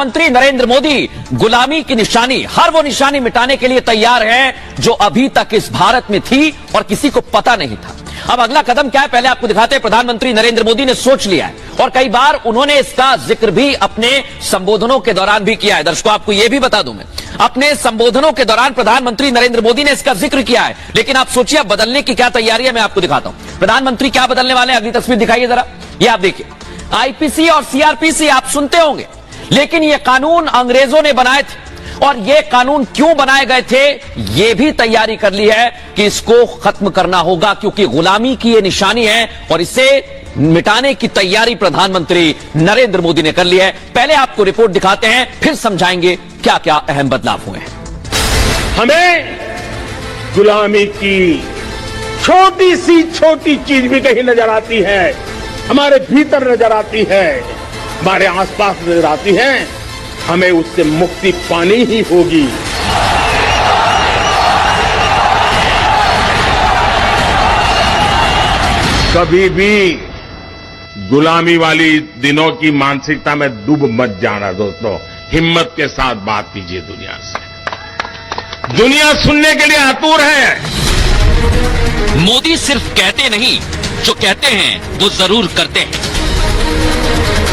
मंत्री नरेंद्र मोदी गुलामी की निशानी, हर वो निशानी मिटाने के लिए तैयार हैं जो अभी तक इस भारत में थी और किसी को पता नहीं था। अब अगला कदम क्या है, पहले आपको दिखाते हैं। प्रधानमंत्री नरेंद्र मोदी ने सोच लिया है और कई बार उन्होंने इसका जिक्र भी अपने संबोधनों के दौरान भी किया है। दर्शकों, आपको यह भी बता दूं, मैं अपने संबोधनों के दौरान प्रधानमंत्री नरेंद्र मोदी ने इसका जिक्र किया है। लेकिन आप सोचिए अब बदलने की क्या तैयारी है, मैं आपको दिखाता हूं। प्रधानमंत्री क्या बदलने वाले हैं, अगली तस्वीर दिखाइए जरा। ये आप देखिए, आईपीसी और सीआरपीसी आप सुनते होंगे, लेकिन ये कानून अंग्रेजों ने बनाए थे और ये कानून क्यों बनाए गए थे, ये भी तैयारी कर ली है कि इसको खत्म करना होगा, क्योंकि गुलामी की ये निशानी है और इसे मिटाने की तैयारी प्रधानमंत्री नरेंद्र मोदी ने कर ली है। पहले आपको रिपोर्ट दिखाते हैं, फिर समझाएंगे क्या क्या अहम बदलाव हुए हैं। हमें गुलामी की छोटी सी छोटी चीज भी कहीं नजर आती है, हमारे भीतर नजर आती है, हमारे आसपास नजर आती है, हमें उससे मुक्ति पानी ही होगी। कभी भी गुलामी वाली दिनों की मानसिकता में डूब मत जाना दोस्तों, हिम्मत के साथ बात कीजिए दुनिया से। दुनिया सुनने के लिए आतुर है। मोदी सिर्फ कहते नहीं, जो कहते हैं वो जरूर करते हैं।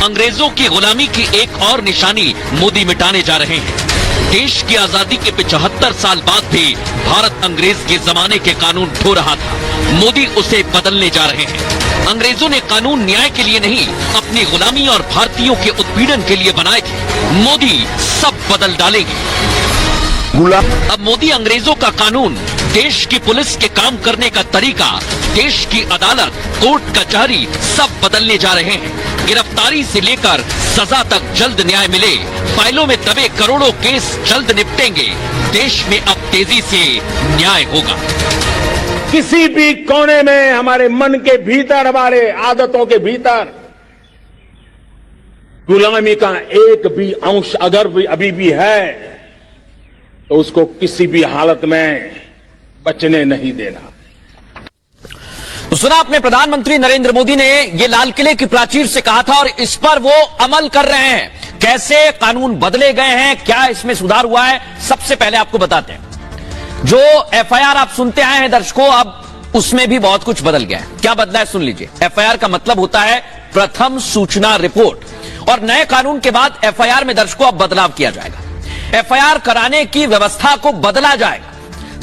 अंग्रेजों की गुलामी की एक और निशानी मोदी मिटाने जा रहे हैं। देश की आजादी के 75 साल बाद भी भारत अंग्रेज के जमाने के कानून ढो रहा था, मोदी उसे बदलने जा रहे हैं। अंग्रेजों ने कानून न्याय के लिए नहीं, अपनी गुलामी और भारतीयों के उत्पीड़न के लिए बनाए थे। मोदी सब बदल डालेंगे। अब मोदी अंग्रेजों का कानून, देश की पुलिस के काम करने का तरीका, देश की अदालत, कोर्ट कचहरी सब बदलने जा रहे हैं। गिरफ्तारी से लेकर सजा तक जल्द न्याय मिले, फाइलों में दबे करोड़ों केस जल्द निपटेंगे। देश में अब तेजी से न्याय होगा। किसी भी कोने में हमारे मन के भीतर, हमारे आदतों के भीतर गुलामी का एक भी अंश अगर भी अभी भी है तो उसको किसी भी हालत में बचने नहीं देना। तो सुना आपने, प्रधानमंत्री नरेंद्र मोदी ने ये लाल किले की प्राचीर से कहा था और इस पर वो अमल कर रहे हैं। कैसे कानून बदले गए हैं, क्या इसमें सुधार हुआ है, सबसे पहले आपको बताते हैं। जो एफआईआर आप सुनते आए हैं दर्शकों, अब उसमें भी बहुत कुछ बदल गया है। क्या बदला है सुन लीजिए। एफआईआर का मतलब होता है प्रथम सूचना रिपोर्ट, और नए कानून के बाद एफआईआर में दर्शकों अब बदलाव किया जाएगा। एफआईआर कराने की व्यवस्था को बदला जाएगा।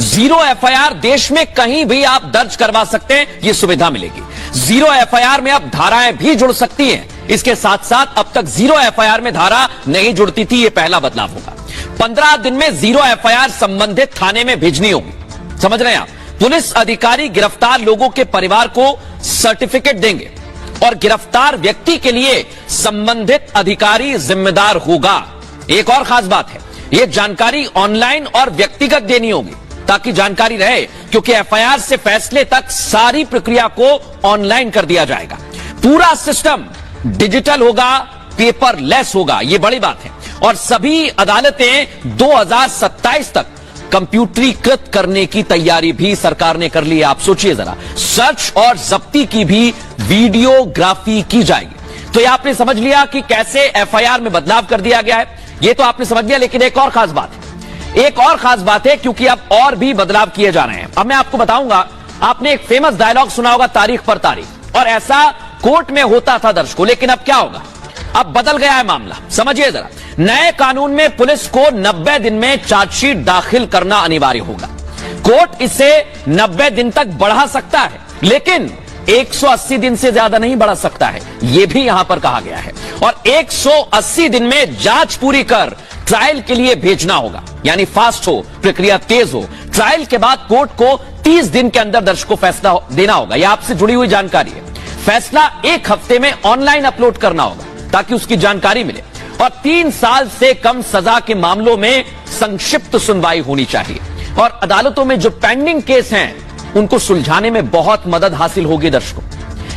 जीरो एफआईआर देश में कहीं भी आप दर्ज करवा सकते हैं, यह सुविधा मिलेगी। जीरो एफआईआर में अब धाराएं भी जुड़ सकती हैं। इसके साथ साथ अब तक जीरो एफआईआर में धारा नहीं जुड़ती थी, यह पहला बदलाव होगा। 15 दिन में जीरो एफआईआर संबंधित थाने में भेजनी होगी। समझ रहे हैं आप? पुलिस अधिकारी गिरफ्तार लोगों के परिवार को सर्टिफिकेट देंगे और गिरफ्तार व्यक्ति के लिए संबंधित अधिकारी जिम्मेदार होगा। एक और खास बात है, यह जानकारी ऑनलाइन और व्यक्तिगत देनी होगी ताकि जानकारी रहे, क्योंकि एफआईआर से फैसले तक सारी प्रक्रिया को ऑनलाइन कर दिया जाएगा। पूरा सिस्टम डिजिटल होगा, पेपरलेस होगा, यह बड़ी बात है। और सभी अदालतें 2027 तक कंप्यूटरीकृत करने की तैयारी भी सरकार ने कर ली है। आप सोचिए जरा, सर्च और जब्ती की भी वीडियोग्राफी की जाएगी। तो यह आपने समझ लिया कि कैसे एफआईआर में बदलाव कर दिया गया है, यह तो आपने समझ लिया। लेकिन एक और खास बात है, एक और खास बात है, क्योंकि अब और भी बदलाव किए जा रहे हैं। अब मैं आपको बताऊंगा, आपने एक फेमस डायलॉग सुना होगा, तारीख पर तारीख, और ऐसा कोर्ट में होता था दर्शकों। लेकिन अब क्या होगा, अब बदल गया है मामला। समझिए जरा, नए कानून में पुलिस को 90 दिन में चार्जशीट दाखिल करना अनिवार्य होगा। कोर्ट इसे 90 दिन तक बढ़ा सकता है, लेकिन 180 दिन से ज्यादा नहीं बढ़ा सकता है, यह भी यहां पर कहा गया है। और 180 दिन में जांच पूरी कर ट्रायल के लिए भेजना होगा, यानी फास्ट हो, प्रक्रिया तेज हो। ट्रायल के बाद कोर्ट को 30 दिन के अंदर दर्शकों फैसला देना होगा। यह आपसे जुड़ी हुई जानकारी है। फैसला 1 हफ्ते में ऑनलाइन अपलोड करना होगा ताकि उसकी जानकारी मिले। और 3 साल से कम सजा के मामलों में संक्षिप्त सुनवाई होनी चाहिए। और अदालतों में जो पेंडिंग केस हैं उनको सुलझाने में बहुत मदद हासिल होगी दर्शकों।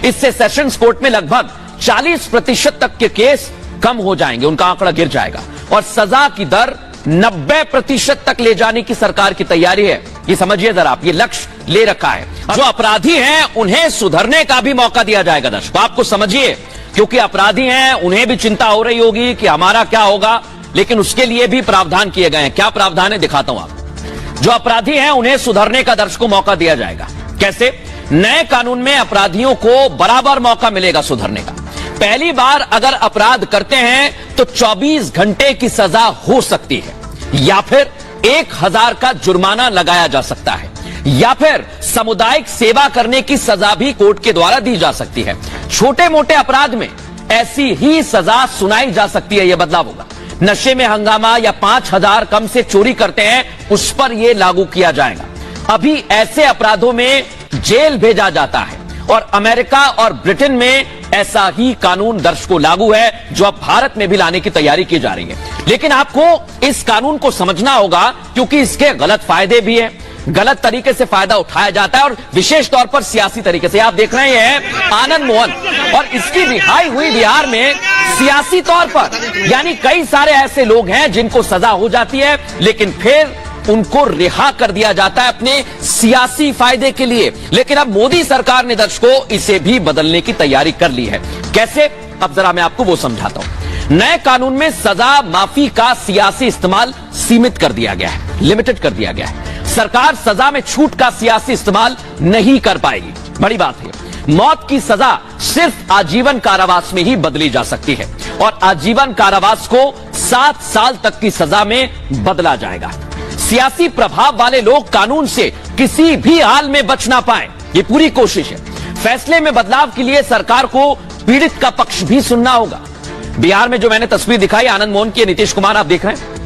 इससे सेशंस कोर्ट में लगभग 40% तक के केस कम हो जाएंगे, उनका आंकड़ा गिर जाएगा। और सजा की दर 90% तक ले जाने की सरकार की तैयारी है। ये समझिए जरा आप, ये लक्ष्य ले रखा है। जो अपराधी हैं उन्हें सुधरने का भी मौका दिया जाएगा दर्शकों। आपको समझिए, क्योंकि अपराधी हैं, उन्हें भी चिंता हो रही होगी कि हमारा क्या होगा। लेकिन उसके लिए भी प्रावधान किए गए हैं। क्या प्रावधान है दिखाता हूं आप। जो अपराधी हैं उन्हें सुधरने का दर्शकों को मौका दिया जाएगा। कैसे? नए कानून में अपराधियों को बराबर मौका मिलेगा सुधरने का। पहली बार अगर अपराध करते हैं तो 24 घंटे की सजा हो सकती है, या फिर 1000 का जुर्माना लगाया जा सकता है, या फिर सामुदायिक सेवा करने की सजा भी कोर्ट के द्वारा दी जा सकती है। छोटे मोटे अपराध में ऐसी ही सजा सुनाई जा सकती है। यह बदलाव होगा। नशे में हंगामा या 5000 कम से चोरी करते हैं, उस पर यह लागू किया जाएगा। अभी ऐसे अपराधों में जेल भेजा जाता है और अमेरिका और ब्रिटेन में ऐसा ही कानून दर्शकों लागू है, जो अब भारत में भी लाने की तैयारी की जा रही है। लेकिन आपको इस कानून को समझना होगा, क्योंकि इसके गलत फायदे भी हैं। गलत तरीके से फायदा उठाया जाता है और विशेष तौर पर सियासी तरीके से। आप देख रहे हैं आनंद मोहन, और इसकी रिहाई हुई बिहार में सियासी तौर पर, यानी कई सारे ऐसे लोग हैं जिनको सजा हो जाती है लेकिन फिर उनको रिहा कर दिया जाता है अपने सियासी फायदे के लिए। लेकिन अब मोदी सरकार ने दर्शकों इसे भी बदलने की तैयारी कर ली है। कैसे? अब जरा मैं आपको वो समझाता हूं। नए कानून में सजा माफी का सियासी इस्तेमाल सीमित कर दिया गया है, लिमिटेड कर दिया गया है। सरकार सजा में छूट का सियासी इस्तेमाल नहीं कर पाएगी। बड़ी बात है, मौत की सजा सिर्फ आजीवन कारावास में ही बदली जा सकती है और आजीवन कारावास को 7 साल तक की सजा में बदला जाएगा। सियासी प्रभाव वाले लोग कानून से किसी भी हाल में बच ना पाए, ये पूरी कोशिश है। फैसले में बदलाव के लिए सरकार को पीड़ित का पक्ष भी सुनना होगा। बिहार में जो मैंने तस्वीर दिखाई आनंद मोहन की, नीतीश कुमार आप देख रहे हैं।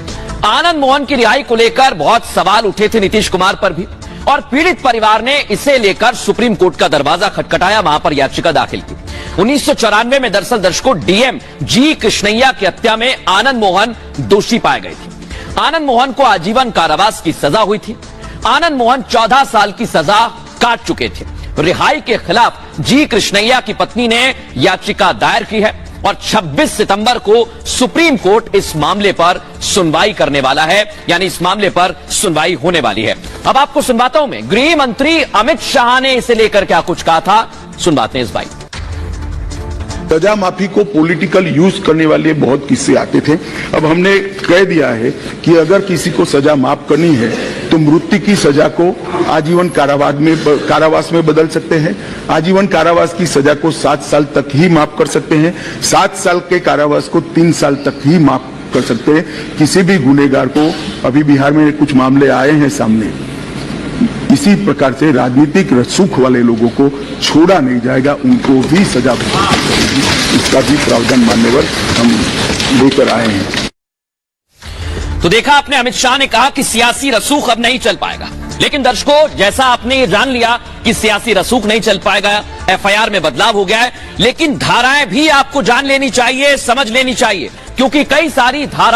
आनंद मोहन की रिहाई को लेकर बहुत सवाल उठे थे नीतीश कुमार पर भी, और पीड़ित परिवार ने इसे लेकर सुप्रीम कोर्ट का दरवाजा खटखटाया, वहां पर याचिका दाखिल की। 1994 में दरअसल दर्शकों डीएम जी कृष्णैया की हत्या में आनंद मोहन दोषी पाए गए थे। आनंद मोहन को आजीवन कारावास की सजा हुई थी। आनंद मोहन 14 साल की सजा काट चुके थे। रिहाई के खिलाफ जी कृष्णैया की पत्नी ने याचिका दायर की है और 26 सितंबर को सुप्रीम कोर्ट इस मामले पर सुनवाई करने वाला है, यानी इस मामले पर सुनवाई होने वाली है। अब आपको सुनवाता हूं मैं, गृह मंत्री अमित शाह ने इसे लेकर क्या कुछ कहा था, सुनवाते हैं इस बाइट। सजा माफी को पॉलिटिकल यूज करने वाले बहुत किस्से आते थे। अब हमने कह दिया है कि अगर किसी को सजा माफ करनी है तो मृत्यु की सजा को आजीवन कारावास में बदल सकते हैं। आजीवन कारावास की सजा को 7 साल तक ही माफ कर सकते हैं। 7 साल के कारावास को 3 साल तक ही माफ कर सकते हैं। किसी भी गुनहगार को, अभी बिहार में कुछ मामले आए हैं सामने, इसी प्रकार से राजनीतिक रसूख वाले लोगों को छोड़ा नहीं जाएगा, उनको भी सजा भुगतनी, इसका भी प्रावधान मान्यवर हम लेकर आए हैं। तो देखा आपने, अमित शाह ने कहा कि सियासी रसूख अब नहीं चल पाएगा। लेकिन दर्शकों, जैसा आपने ये जान लिया कि सियासी रसूख नहीं चल पाएगा, एफआईआर में बदलाव हो गया है, लेकिन धाराएं भी आपको जान लेनी चाहिए, समझ लेनी चाहिए, क्योंकि कई सारी धारा